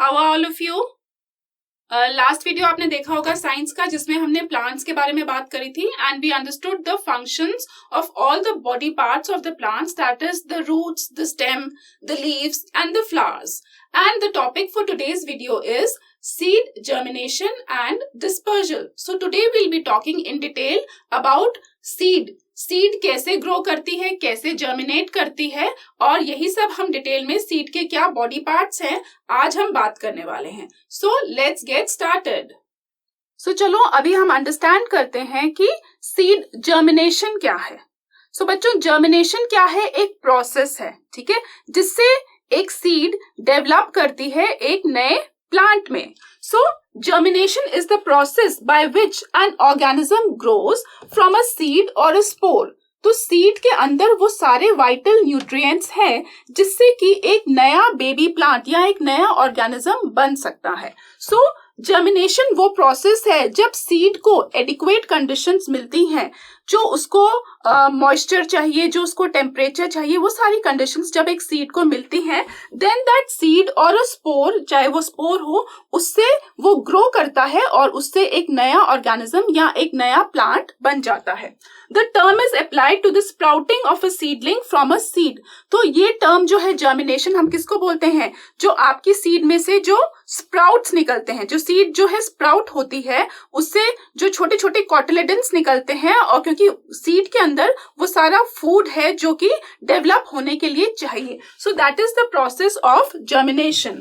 How are all of you? Last video आपने देखा होगा साइंस का, जिसमें हमने प्लांट्स के बारे में बात करी थी and we understood the functions of all the body parts of the plants, that is the roots, the stem, the leaves and the flowers. And the topic for today's video is seed germination and dispersal. So today we'll be talking in detail about seed. Seed कैसे grow करती है, कैसे germinate करती है, और यही सब हम डिटेल में सीड के क्या बॉडी पार्ट्स हैं आज हम बात करने वाले हैं. So let's get started. So चलो अभी हम अंडरस्टैंड करते हैं कि सीड जर्मिनेशन क्या है. सो बच्चों, जर्मिनेशन क्या है? एक प्रोसेस है, ठीक है, जिससे एक सीड डेवलप करती है एक नए प्लांट में. सो germination is the process by which an organism grows from a seed or a spore. तो सीड के अंदर वो सारे वाइटल न्यूट्रिएंट्स हैं जिससे कि एक नया बेबी प्लांट या एक नया ऑर्गेनिज्म बन सकता है. सो जर्मिनेशन वो प्रोसेस है जब सीड को एडिक्वेट कंडीशंस मिलती हैं, जो उसको मॉइस्चर चाहिए, जो उसको टेम्परेचर चाहिए, वो सारी कंडीशंस जब एक सीड को मिलती हैं, देन दैट सीड और अ स्पोर, चाहे वो स्पोर हो, उससे वो ग्रो करता है और उससे एक नया ऑर्गेनिज्म या एक नया प्लांट बन जाता है. The term is applied to the sprouting of a seedling from a seed. तो ये टर्म जो है जर्मिनेशन, हम किसको बोलते हैं? जो आपकी सीड में से जो स्प्राउट्स निकलते हैं, जो सीड जो है स्प्राउट होती है, उससे जो छोटे छोटे कॉटिलेडन्स निकलते हैं, और क्योंकि सीड के अंदर वो सारा फूड है जो कि डेवलप होने के लिए चाहिए. So that is the process of germination.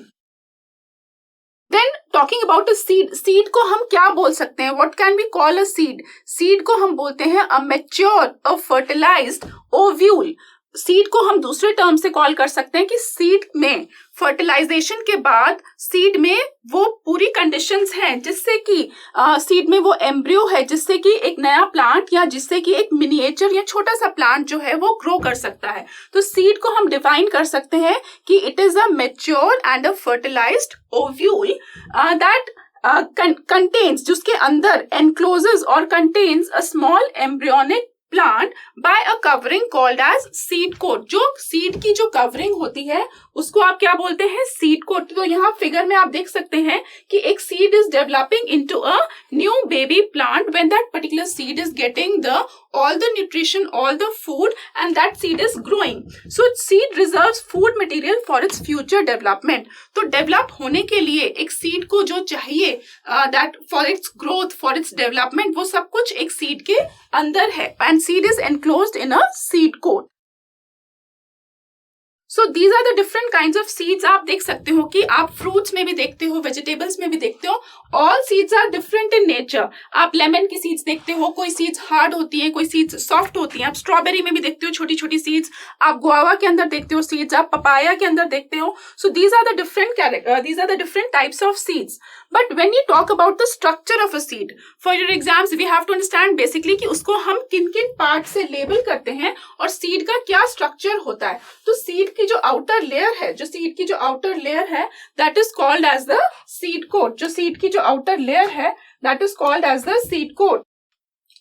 Then talking about a seed, seed को हम क्या बोल सकते हैं? What can we call a seed? Seed को हम बोलते हैं a mature, a fertilized ovule. Seed को हम दूसरे टर्म से कॉल कर सकते हैं कि सीड में फर्टिलाइजेशन के बाद सीड में वो पूरी कंडीशंस हैं जिससे कि सीड में वो एम्ब्रियो है, जिससे कि एक नया प्लांट या जिससे कि एक मिनिएचर या छोटा सा प्लांट जो है वो ग्रो कर सकता है. तो सीड को हम डिफाइन कर सकते हैं कि it is a mature and a fertilized ovule that contains, जिसके अंदर encloses और contains a small embryonic plant by a covering called as seed coat. जो सीड की जो कवरिंग होती है उसको आप क्या बोलते हैं? Seed coat. तो यहाँ फिगर में आप देख सकते हैं कि एक seed is developing into a new baby plant when that particular seed is getting the all the nutrition, all the food, and that seed is growing. So seed reserves food material for its future development. तो develop होने के लिए एक seed को जो चाहिए, that for its growth, for its development, वो सब कुछ एक सीड के अंदर है. And seed is enclosed in a seed coat. So these are the different kinds of seeds. आप देख सकते हो कि आप फ्रूट्स में भी देखते हो, वेजिटेबल्स में भी देखते हो. All seeds are different in nature. आप लेमन की सीड्स देखते हो, कोई सीड्स हार्ड होती हैं, कोई सीड्स सॉफ्ट होती हैं. आप स्ट्रॉबेरी में भी देखते हो छोटी छोटी सीड्स, आप गुआवा के अंदर देखते हो सीड्स, आप पपाया के अंदर देखते हो. So these are the different types of seeds. But when you talk about the structure of a seed, for your exams we have to understand basically कि उसको हम किन किन पार्ट से लेबल करते हैं और सीड का क्या स्ट्रक्चर होता है. तो सीड की जो आउटर लेयर है, that is called as the seed coat. जो सीड की जो आउटर लेयर है, that is called as the seed coat.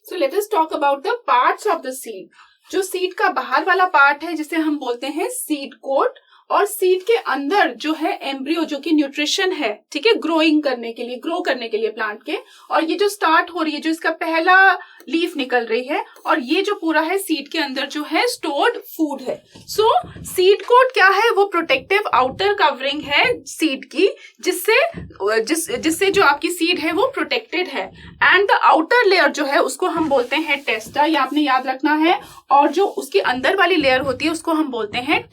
So let us talk about the parts of the seed. जो सीड का बाहर वाला पार्ट है जिसे हम बोलते हैं सीड कोट, और सीड के अंदर जो है एम्ब्रियो, जो कि न्यूट्रिशन है, ठीक है, ग्रो करने के लिए प्लांट के, और ये जो स्टार्ट हो रही है, जो इसका पहला लीफ निकल रही है, और ये जो पूरा है सीड के अंदर जो है स्टोर्ड फूड है. सो सीड कोट क्या है? वो प्रोटेक्टिव आउटर कवरिंग है सीड की, जिससे जो आपकी सीड है वो प्रोटेक्टेड है. एंड द आउटर लेयर जो है उसको हम बोलते हैं टेस्टा, ये आपने याद रखना है. और जो उसकी अंदर वाली लेयर होती है उसको हम बोलते हैं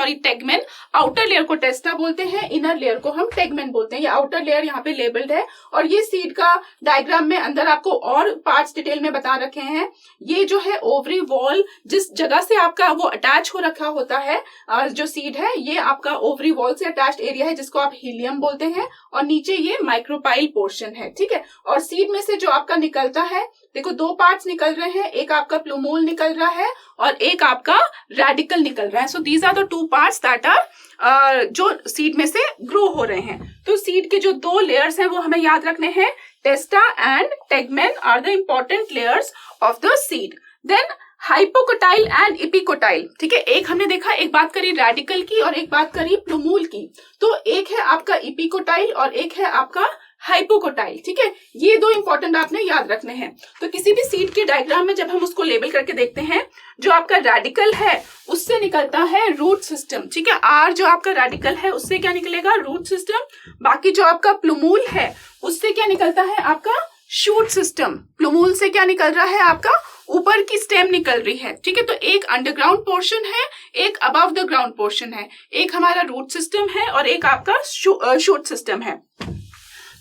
टेगमेन. आउटर लेयर को टेस्टा बोलते हैं, इनर लेयर को हम टेगमेन बोलते हैं. ये आउटर लेयर यहाँ पे लेबल्ड है, और ये सीड का डायग्राम में अंदर आपको और पार्ट्स डिटेल में बता रखे हैं. ये जो है ओवरी वॉल, जिस जगह से आपका वो अटैच हो रखा होता है, जो सीड है, ये आपका ओवरी वॉल से अटैच्ड एरिया है जिसको आप हीलियम बोलते हैं, और नीचे ये माइक्रोपाइल पोर्शन है, ठीक है. और सीड में से जो आपका निकलता है, देखो दो पार्ट्स निकल रहे हैं, एक आपका प्लूमोल निकल रहा है और एक आपका रेडिकल निकल रहा है. So these are the two parts that are जो सीड में से ग्रो हो रहे हैं. तो सीड के जो दो लेयर्स हैं वो हमें याद रखने हैं. Testa and tegmen are the important layers of the seed. Then hypocotyl and epicotyl, ठीक है। एक हमने देखा, एक बात करी रेडिकल की और एक बात करी प्लूमूल की। तो एक है आपका इपिकोटाइल और एक है आपका हाइपोकोटाइल, ठीक है। ये दो इंपॉर्टेंट आपने याद रखने हैं। तो किसी भी सीड के डायग्राम में जब हम उसको लेबल करके देखते हैं, जो आपका रेडिकल है उससे निकलता है रूट सिस्टम, ठीक है। आर जो आपका रेडिकल है उससे क्या निकलेगा, रूट सिस्टम। बाकी जो आपका प्लूमूल है उससे क्या निकलता है, आपका शूट सिस्टम। प्लूमूल से क्या निकल रहा है, आपका ऊपर की स्टेम निकल रही है, ठीक है। तो एक अंडरग्राउंड पोर्शन है, एक अबव द ग्राउंड पोर्शन है, एक हमारा रूट सिस्टम है और एक आपका शूट सिस्टम है।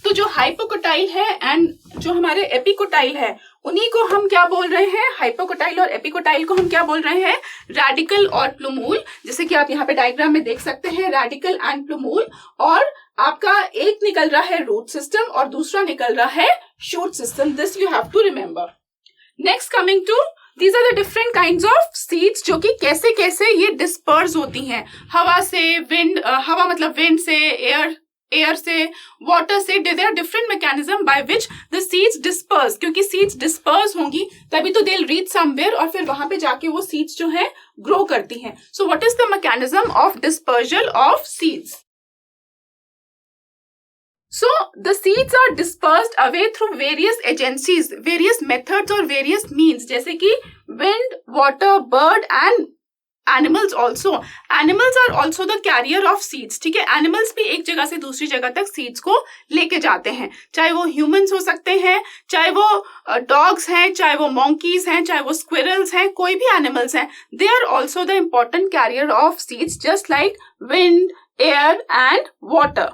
तो जो हाइपोकोटाइल है एंड जो हमारे एपिकोटाइल है, उन्हीं को हम क्या बोल रहे हैं, हाइपोकोटाइल और एपिकोटाइल को हम क्या बोल रहे हैं, रेडिकल और प्लूमूल। जैसे कि आप यहाँ पे डायग्राम में देख सकते हैं, रेडिकल एंड प्लूमूल। और आपका एक निकल रहा है रूट सिस्टम और दूसरा निकल रहा है shoot system. This you have to remember. Next coming to, these are the different kinds of seeds, जो कि कैसे कैसे ये डिस्पर्स होती हैं हवा से, विंड, हवा मतलब विंड से, एयर से, वाटर से। There are different mechanism by which the seeds disperse, क्योंकि सीड्स डिस्पर्स होंगी तभी तो दे विल रीच समवेयर और फिर वहां पे जाके वो सीड्स जो है ग्रो करती हैं। So what is the mechanism of dispersal of seeds? So the seeds are dispersed away through various agencies, various methods और various means, जैसे कि wind, water, bird and animals also. Animals are also the carrier of seeds, ठीक है। Animals भी एक जगह से दूसरी जगह तक seeds को लेके जाते हैं, चाहे वो humans हो सकते हैं, चाहे वो dogs हैं, चाहे वो monkeys हैं, चाहे वो squirrels हैं, कोई भी animals हैं। They are also the important carrier of seeds, just like wind, air and water.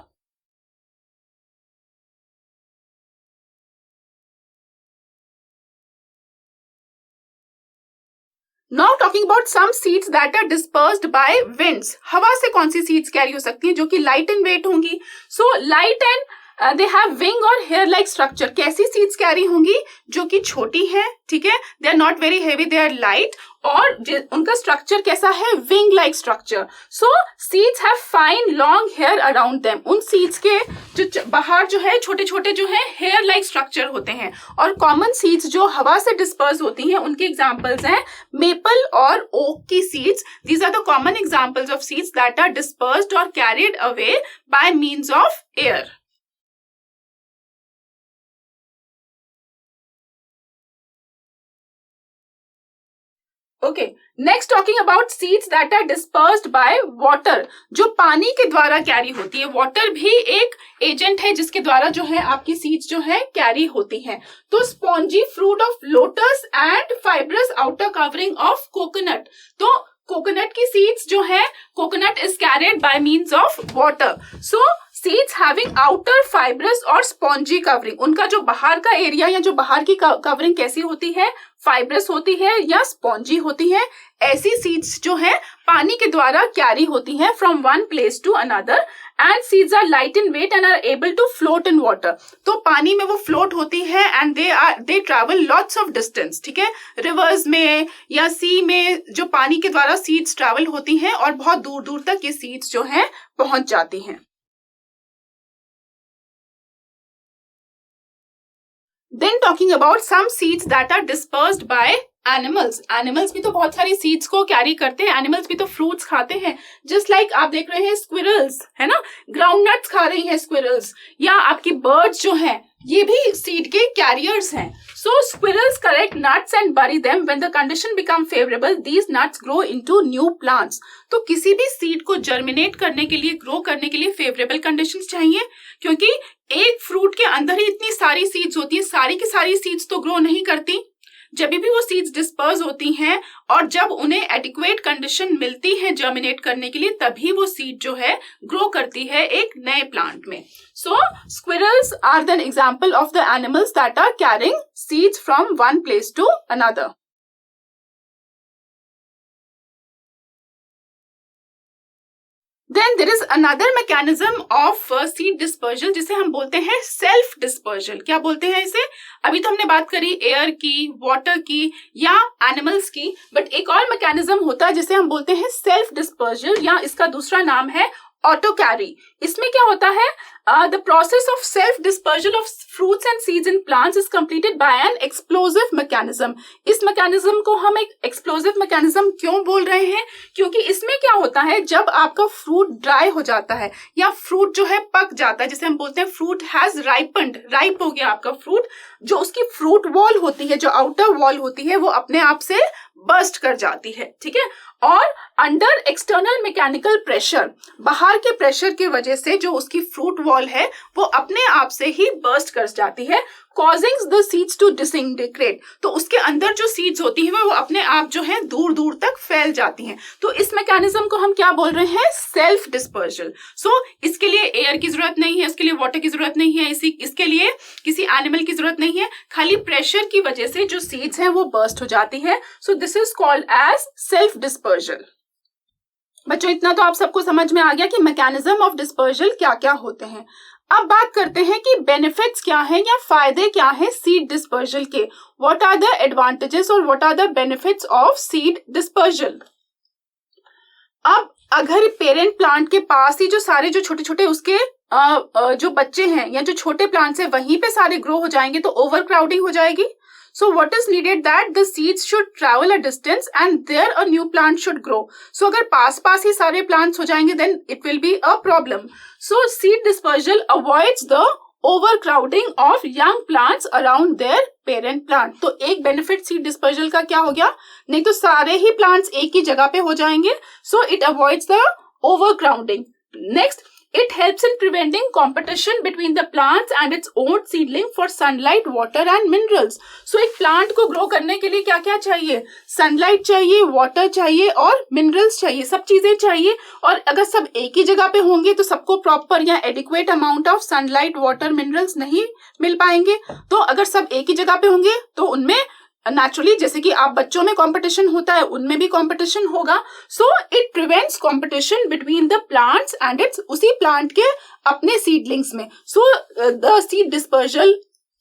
Now talking about some seeds that are dispersed by winds. हवा से कौन सी seeds carry हो सकती हैं जो कि light in weight होंगी? So light and they have wing और hair like structure. कैसी seeds carry होंगी, जो कि छोटी है, ठीक है। They are not very heavy, they are light और उनका स्ट्रक्चर कैसा है, wing like structure. So seeds have fine long hair around them. उन सीड्स के जो बाहर जो है छोटे छोटे जो है हेयर लाइक स्ट्रक्चर होते हैं। और कॉमन सीड्स जो हवा से डिस्पर्स होती हैं उनके एग्जांपल्स हैं मेपल और ओक की seeds. These are the common examples of seeds that are dispersed और carried away by means of air. Okay, next talking about seeds that are dispersed by water, जो पानी के द्वारा कैरी होती है। वाटर भी एक एजेंट है जिसके द्वारा जो है आपकी सीड्स जो है कैरी होती हैं। तो spongy fruit of lotus and fibrous outer covering of coconut. तो कोकोनट की सीड्स जो है, coconut is carried by means of water. So seeds having outer fibrous और स्पॉन्जी कवरिंग, उनका जो बाहर का एरिया या जो बाहर की कवरिंग कैसी होती है, फाइब्रस होती है या स्पॉन्जी होती है। ऐसी सीड्स जो है पानी के द्वारा कैरी होती हैं from one place to another. And seeds are light in weight and are able to float in water. तो पानी में वो फ्लोट होती है and they travel lots of distance, ठीक है। रिवर्स में या सी में जो पानी के द्वारा सीड्स ट्रैवल होती हैं और बहुत दूर दूर तक ये सीड्स जो है पहुंच जाती हैं। Then talking about some seeds that are dispersed by animals. Animals भी तो बहुत सारी seeds को कैरी करते हैं। Animals भी तो fruits खाते हैं। Just like आप देख रहे हैं squirrels, है ना, ground nuts खा रही हैं squirrels, या आपकी birds जो हैं ये भी seed के carriers हैं। So squirrels collect nuts and bury them. When the condition become favorable, these nuts grow into new plants. तो किसी भी seed को germinate करने के लिए, grow करने के लिए favorable conditions चाहिए, क्योंकि एक फ्रूट के अंदर ही इतनी सारी सीड्स होती है, सारी की सारी सीड्स तो ग्रो नहीं करती। जब भी वो सीड्स डिस्पर्स होती हैं और जब उन्हें एडिक्वेट कंडीशन मिलती है जर्मिनेट करने के लिए, तभी वो सीड जो है ग्रो करती है एक नए प्लांट में। So squirrels are the example of the animals that are carrying seeds from one place to another. Then there is another mechanism of seed dispersal जिसे हम बोलते हैं सेल्फ डिस्पर्जल। क्या बोलते हैं इसे? अभी तो हमने बात करी एयर की, वाटर की या एनिमल्स की, बट एक और मैकेनिज्म होता है जिसे हम बोलते हैं सेल्फ डिस्पर्जल, या इसका दूसरा नाम है ऑटो कैरी। इसमें क्या होता है, the process of self dispersal of fruits and seeds in plants is completed by an explosive mechanism. इस मैकेनिज्म को हम एक एक्सप्लोसिव मैकेनिज्म क्यों बोल रहे हैं, क्योंकि इसमें क्या होता है, जब आपका फ्रूट ड्राई हो जाता है या फ्रूट जो है पक जाता है, जिसे हम बोलते हैं फ्रूट हैज राइपन्ड, राइप हो गया आपका फ्रूट, जो उसकी फ्रूट वॉल होती है, जो आउटर वॉल होती है, वो अपने आप से बर्स्ट कर जाती है, ठीक है। और अंडर एक्सटर्नल मैकेनिकल प्रेशर, बाहर के प्रेशर की वजह से जो उसकी फ्रूट वॉल है वो अपने आप से ही बर्स्ट कर जाती है, causing the seeds to disintegrate। तो उसके अंदर जो सीड्स होती हैं वो अपने आप जो है दूर दूर तक फैल जाती हैं। तो इस मैकेनिज्म को हम क्या बोल रहे हैं, सेल्फ डिस्पर्जल। सो इसके लिए एयर की जरूरत नहीं है, इसके लिए वाटर की जरूरत नहीं है, इसके लिए किसी एनिमल की जरूरत नहीं है, खाली प्रेशर की वजह से जो सीड्स हैं वो बर्स्ट हो जाती है। So this is called as self dispersal. बच्चों इतना तो आप सबको समझ में आ गया कि मैकेनिज्म ऑफ डिस्पर्जल क्या क्या होते हैं। अब बात करते हैं कि बेनिफिट्स क्या हैं या फायदे क्या हैं सीड डिस्पर्जल के। व्हाट आर द एडवांटेजेस और what are the benefits of seed dispersal. अब अगर पेरेंट प्लांट के पास ही जो सारे जो छोटे छोटे उसके जो बच्चे हैं या जो छोटे प्लांट्स हैं वहीं पे सारे ग्रो हो जाएंगे तो ओवर क्राउडिंग हो जाएगी। So what is needed that the seeds should travel a distance and there a new plant should grow. So अगर पास ही सारे plants हो जाएंगे then it will be a problem. So seed dispersal avoids the overcrowding of young plants around their parent plant. तो एक benefit seed dispersal का क्या हो गया, नहीं तो सारे ही plants एक ही जगह पे हो जाएंगे। So it avoids the overcrowding. Next, it helps in preventing competition between the plants and its own seedling for sunlight, water and minerals. So एक प्लांट को ग्रो करने के लिए क्या क्या चाहिए, सनलाइट चाहिए, वाटर चाहिए और मिनरल्स चाहिए, सब चीजें चाहिए। और अगर सब एक ही जगह पे होंगे तो सबको प्रॉपर या adequate amount of sunlight, water, minerals नहीं मिल पाएंगे। तो अगर सब एक ही जगह पे होंगे तो उनमें नेचुरली जैसे कि आप बच्चों में कंपटीशन होता है उनमें भी कंपटीशन होगा। So it prevents competition between the plants and its उसी प्लांट के अपने सीडलिंग्स में। So the seed dispersal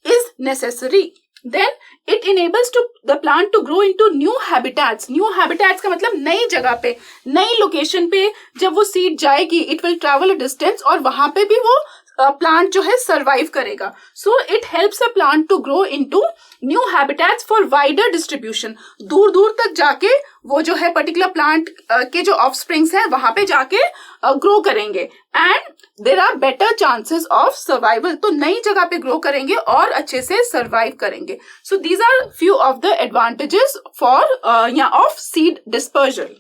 is necessary. Then it enables to the plant to grow into new habitats. New habitats का मतलब नई जगह पे, नई लोकेशन पे जब वो सीड जाएगी it will travel a distance और वहां पे भी वो प्लांट जो है सरवाइव करेगा। So it helps a plant to grow into new habitats for wider distribution. दूर दूर तक जाके वो जो है पर्टिकुलर प्लांट के जो ऑफस्प्रिंग्स हैं वहां पे जाके ग्रो करेंगे and there are better chances of survival. तो नई जगह पे ग्रो करेंगे और अच्छे से सर्वाइव करेंगे। So these are few of the advantages for या of seed dispersal.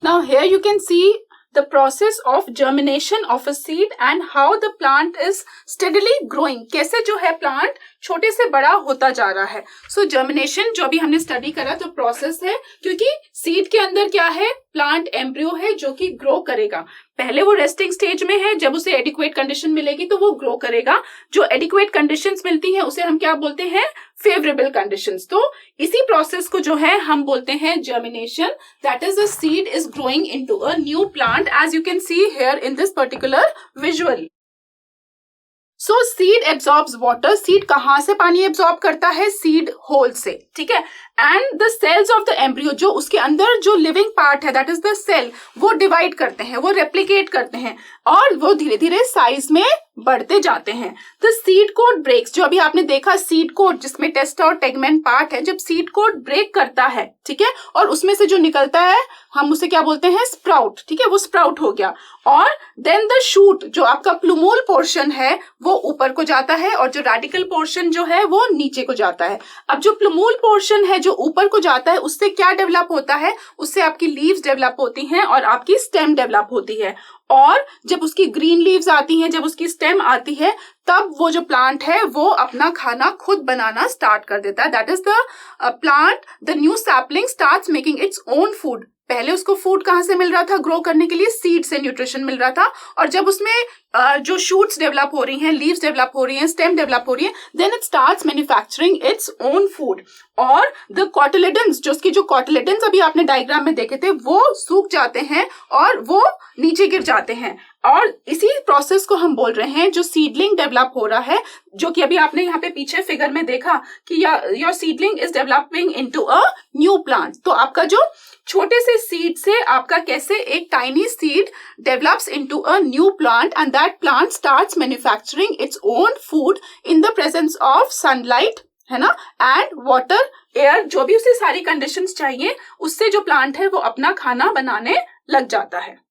Now here you can see the process of germination of a seed and how the plant is steadily growing. कैसे जो है plant छोटे से बड़ा होता जा रहा है। सो जर्मिनेशन जो भी हमने स्टडी करा तो प्रोसेस है, क्योंकि सीड के अंदर क्या है, प्लांट एम्ब्रियो है जो कि ग्रो करेगा। पहले वो रेस्टिंग स्टेज में है, जब उसे एडिक्वेट कंडीशन मिलेगी तो वो ग्रो करेगा। जो एडिक्वेट कंडीशंस मिलती हैं उसे हम क्या बोलते हैं, फेवरेबल कंडीशंस। तो इसी प्रोसेस को जो है हम बोलते हैं germination. That is the seed is growing into a new plant as you can see here in this particular visual. So seed absorbs water. Seed कहाँ से पानी एब्सॉर्ब करता है, सीड होल से, ठीक है। And the cells of the embryo, जो उसके अंदर जो लिविंग पार्ट है दैट इज द सेल, वो डिवाइड करते हैं, वो रेप्लिकेट करते हैं और वो धीरे धीरे साइज में बढ़ते जाते हैं। द सीड कोट ब्रेक्स, जो अभी आपने देखा सीड कोट जिसमें टेस्टा और टेगमेंट पार्ट है, जब सीड कोट ब्रेक करता है, ठीक है, और उसमें से जो निकलता है हम उसे क्या बोलते हैं, स्प्राउट, ठीक है, वो स्प्राउट हो गया। और देन द शूट, जो आपका प्लूमूल पोर्शन है वो ऊपर को जाता है और जो रेडिकल पोर्शन जो है वो नीचे को जाता है। अब जो प्लूमूल पोर्शन है जो ऊपर को जाता है उससे क्या डेवलप होता है, उससे आपकी लीव्स डेवलप होती हैं और आपकी स्टेम डेवलप होती है। और जब उसकी ग्रीन लीव्स आती हैं, जब उसकी स्टेम आती है, तब वो जो प्लांट है वो अपना खाना खुद बनाना स्टार्ट कर देता है। That is the plant, the new sapling starts making it's own food. पहले उसको फूड कहाँ से मिल रहा था, ग्रो करने के लिए सीड से न्यूट्रिशन मिल रहा था। और जब उसमें जो शूट्स डेवलप हो रही हैं, लीव्स डेवलप हो रही हैं, स्टेम डेवलप हो रही है, then it starts manufacturing its own food. और द कॉटिलेडन्स, जो उसकी जो कॉटिलेडन्स अभी आपने डायग्राम में देखे थे, वो सूख जाते हैं और वो नीचे गिर जाते हैं। और इसी प्रोसेस को हम बोल रहे हैं जो सीडलिंग डेवलप हो रहा है, जो कि अभी आपने यहाँ पे पीछे फिगर में देखा कि your seedling is developing into a new plant. तो आपका जो छोटे से सीड से आपका कैसे एक tiny seed develops into a new plant and that plant starts manufacturing its own food in the presence of sunlight, है ना, एंड वाटर, एयर, जो भी उसे सारी कंडीशंस चाहिए, उससे जो प्लांट है वो अपना खाना बनाने लग जाता है।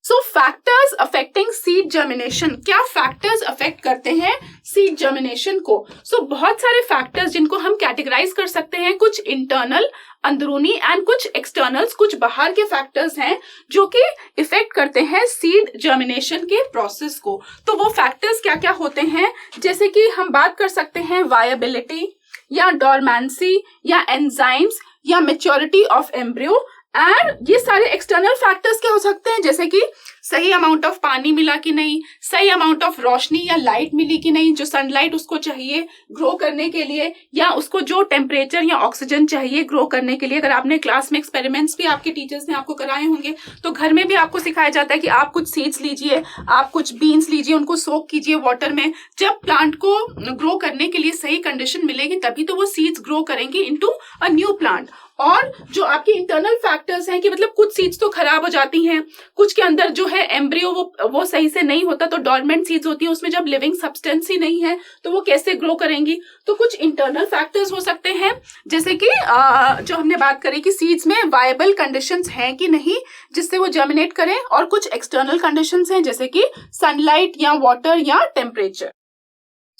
सो फैक्टर्स अफेक्टिंग सीड जर्मिनेशन, क्या फैक्टर्स अफेक्ट करते हैं सीड जर्मिनेशन को? सो बहुत सारे फैक्टर्स जिनको हम कैटेगराइज कर सकते हैं, कुछ इंटरनल अंदरूनी एंड कुछ एक्सटर्नल्स, कुछ बाहर के फैक्टर्स हैं जो कि इफेक्ट करते हैं सीड जर्मिनेशन के प्रोसेस को। तो वो फैक्टर्स क्या क्या होते हैं, जैसे कि हम बात कर सकते हैं वायबिलिटी या डोरमेंसी या एंजाइम्स या मैच्योरिटी ऑफ एम्ब्रियो, एंड ये सारे एक्सटर्नल फैक्टर्स क्या हो सकते हैं, जैसे कि सही अमाउंट ऑफ पानी मिला कि नहीं, सही अमाउंट ऑफ रोशनी या लाइट मिली कि नहीं, जो सनलाइट उसको चाहिए ग्रो करने के लिए, या उसको जो टेम्परेचर या ऑक्सीजन चाहिए ग्रो करने के लिए। अगर आपने क्लास में एक्सपेरिमेंट्स भी आपके टीचर्स ने आपको कराए होंगे, तो घर में भी आपको सिखाया जाता है कि आप कुछ सीड्स लीजिए, आप कुछ बीन्स लीजिए, उनको सोक कीजिए वाटर में। जब प्लांट को ग्रो करने के लिए सही कंडीशन मिलेगी तभी तो वो सीड्स ग्रो करेंगे इनटू अ न्यू प्लांट। और जो आपके इंटरनल फैक्टर्स हैं कि मतलब कुछ सीड्स तो खराब हो जाती हैं, कुछ के अंदर जो है एम्ब्रियो वो सही से नहीं होता, तो डॉर्मेंट सीड्स होती हैं, उसमें जब लिविंग सब्सटेंस ही नहीं है तो वो कैसे ग्रो करेंगी। तो कुछ इंटरनल फैक्टर्स हो सकते हैं, जैसे कि जो हमने बात करी कि सीड्स में वायबल कंडीशंस हैं कि नहीं जिससे वो जर्मिनेट करें, और कुछ एक्सटर्नल कंडीशंस हैं जैसे कि सनलाइट या वाटर या temperature.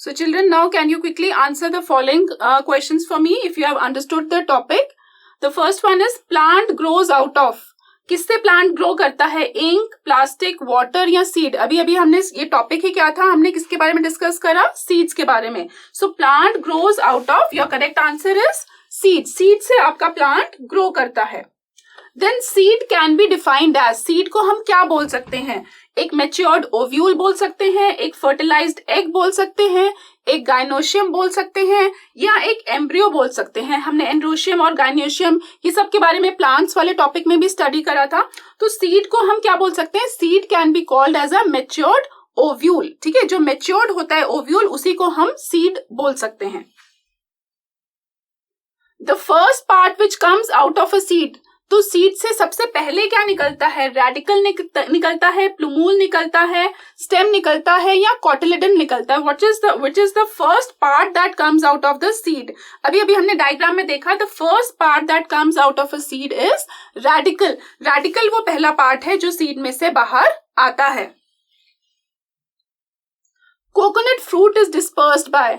So children, now can you quickly answer the following questions for me if you have understood the topic? The first one is plant grows out of, किससे plant grow करता है, ink, plastic, water या seed. अभी अभी हमने ये topic ही क्या था, हमने किसके बारे में डिस्कस करा, सीड्स के बारे में। So plant grows out of, your correct answer is seed, seed से आपका प्लांट ग्रो करता है। Then seed can be defined as, seed को हम क्या बोल सकते हैं, एक मैच्योर्ड ओव्यूल बोल सकते हैं, एक फर्टिलाइज्ड एग बोल सकते हैं, एक गाइनोशियम बोल सकते हैं, या एक एम्ब्रियो बोल सकते हैं। हमने एंड्रोशियम और गाइनोशियम ये सब के बारे में प्लांट्स वाले टॉपिक में भी स्टडी करा था। तो सीड को हम क्या बोल सकते हैं, seed can be called as a matured ovule, ठीक है, जो मैच्योर्ड होता है ओव्यूल उसी को हम सीड बोल सकते हैं। The first part which comes out of a seed, तो सीड से सबसे पहले क्या निकलता है, रेडिकल निकलता है, प्लूमूल निकलता है, स्टेम निकलता है, या कॉटिलेडन निकलता है। Which is the first part that comes out of the seed. अभी अभी हमने डायग्राम में देखा, the first part that comes out of a seed is radical. Radical वो पहला पार्ट है जो सीड में से बाहर आता है। Coconut fruit is dispersed by,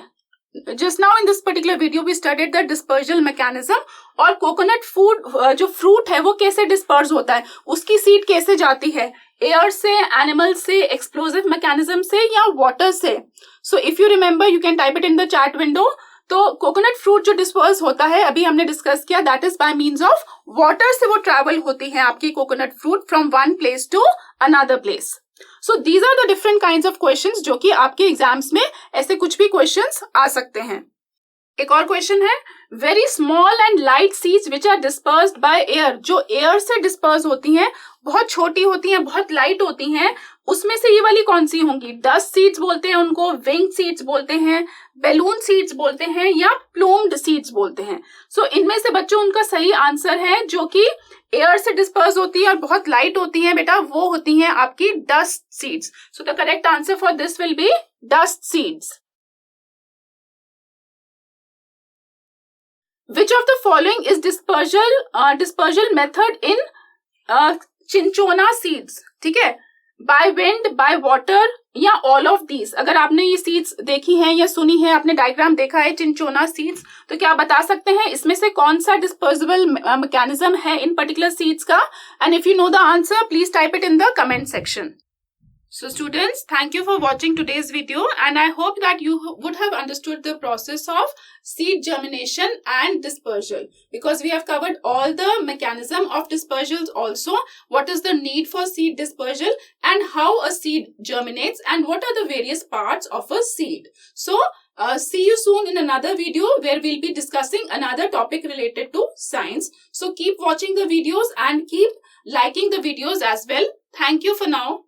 just now in this particular video we studied the dispersal mechanism, और कोकोनट जो फ्रूट है वो कैसे डिस्पर्स होता है, उसकी सीड कैसे जाती है, एयर से, एनिमल से, एक्सप्लोजिव मैकेनिज्म से, या वाटर से। So if you remember you can type it in the chat window. तो कोकोनट फ्रूट जो डिस्पर्स होता है अभी हमने डिस्कस किया, that is by means of water से वो ट्रेवल होती है आपकी coconut fruit from one place to another place. So these are the different kinds of questions जो कि आपके एग्जाम्स में ऐसे कुछ भी क्वेश्चंस आ सकते हैं। एक और क्वेश्चन है, very small and light seeds which are dispersed by air, जो एयर से डिस्पर्स होती हैं, बहुत छोटी होती हैं, बहुत लाइट होती हैं, उसमें से ये वाली कौन सी होंगी, डस्ट सीड्स बोलते हैं उनको, विंग सीड्स बोलते हैं, बैलून सीड्स बोलते हैं, या प्लूम्ड सीड्स बोलते हैं। सो इनमें से बच्चों उनका सही आंसर है जो कि एयर से डिस्पर्स होती है और बहुत लाइट होती हैं बेटा, वो होती हैं आपकी dust seeds. So the correct answer for this will be dust seeds. Which of the following is dispersal method in cinchona seeds, ठीक है, by wind, by water, या all of these। अगर आपने ये सीड्स देखी हैं या सुनी है, आपने डायग्राम देखा है चिंचोना सीड्स, तो क्या बता सकते हैं इसमें से कौन सा डिस्पर्सिबल मैकेनिज्म है इन पर्टिकुलर सीड्स का? And if you know the answer please type it in the comment section. So students, thank you for watching today's video, and I hope that you would have understood the process of seed germination and dispersal, because we have covered all the mechanism of dispersals also, what is the need for seed dispersal and how a seed germinates and what are the various parts of a seed. So see you soon in another video where we'll be discussing another topic related to science. So keep watching the videos and keep liking the videos as well. Thank you for now.